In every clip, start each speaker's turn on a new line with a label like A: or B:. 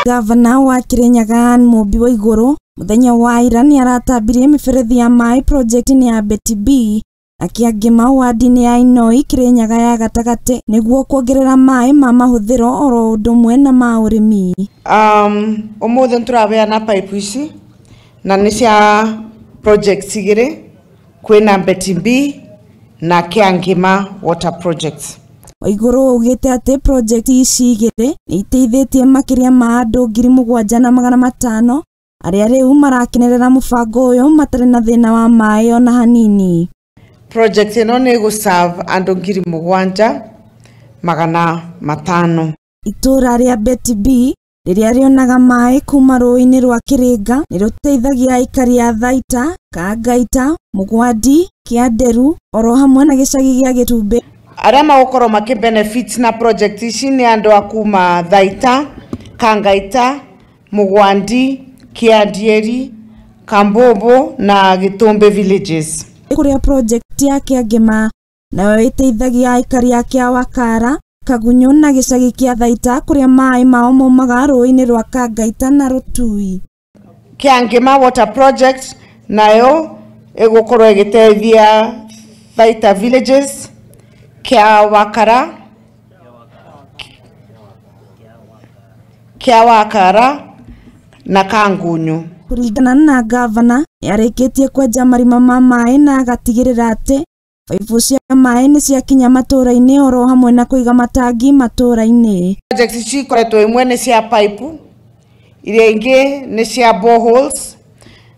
A: Gavana wa Kirinyaga Mumbi wa Igũrũ muthenya wa ira ni aratambirie miberethi ya mai project ni ya Betty B akiangima wadi-inĩ ya Inoi Kirinyaga ya gatagati niguo kuongerera mai ma mahuthiro oro ndumwe na ma urimi.
B: Umuthi turabeana pipe ici na ni cia projects igiri kwina Betty B na Kiangima water projects.
A: Waigũrũ ugite ati project ici igiri ni iteithitie makiria ma andu 7,500 aria riu marakenerera mubango uyu matari na thina wa mai ona hanini.
B: Project ino ni guserve andu 7,500.
A: Itura ria Betty B riria rionaga mai kuma rũĩ-inĩ rwa Kiringa ni ruteithagia aikari a Thaita, Kangaita, Mugwandi, Kianderu oro hamwe na gicagi gia Gitumbi.
B: Aria magukorwo makibenefit na project ici ni andu akuma Thaita, Kangaita, Mugwandi, Kiandieri, Kambobo na Gitumbi villages.
A: Kuria project ya Kiangima nayo iteithagia aikari a Kiawakara, Kagunyo na gicagi kia Thaita kuria mai mao maumaga rũĩ-inĩ rwa Kangaita na Rutui.
B: Kiangima water project nayo igukorwo igiteithia Thaita villages, Kiawakara na Kangunyu.
A: Kuringana na gavana yarikitie kwenja marima ma mai na agatigirira ati paipu cia mai ni ciakinya matura-ini oro hamwe na kuiga matangi matura-ini.
B: Project ici ikoretwo imwe ni cia pipe iria ingi ni cia boreholes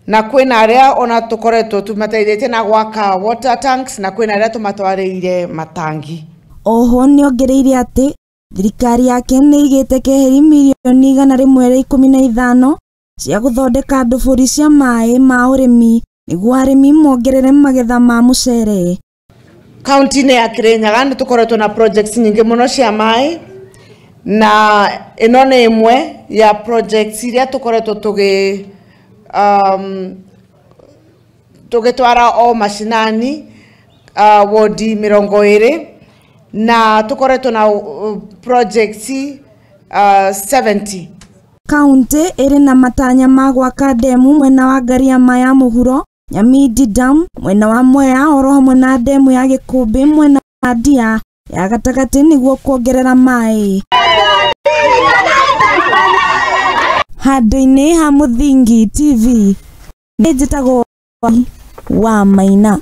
B: na kwina aria ona tukoretwo tumateithĩtie na gwaka water tanks na kwina aria tumatwarĩire matangi.
A: Oho ni ongereire ati thirikari yake ni igite keheri milioni 115 cia guthondeka nduburi cia mai ma urimi niguo arimi mongerere magetha ma mucere.
B: Kaunti-inĩ ya Kirinyaga ni tukoretwo na projects nyingi muno cia mai na ino ni imwe ya projects iria tukoretwo tugitwara o mashinani wodi 20 na tukoretwo na projects 70.
A: Kaunti iri na matanya ma gwaka demu mwena wa Gariama ya muhuro, Nyamidi Dam mwena wa Mwea oro hamwe na demu ya Gikumbi mwena wa Ndia ya gatagati niguo kuongerera mai. Handũ-inĩ ha Muthingi TV, nĩ njĩtagwo wa Maina.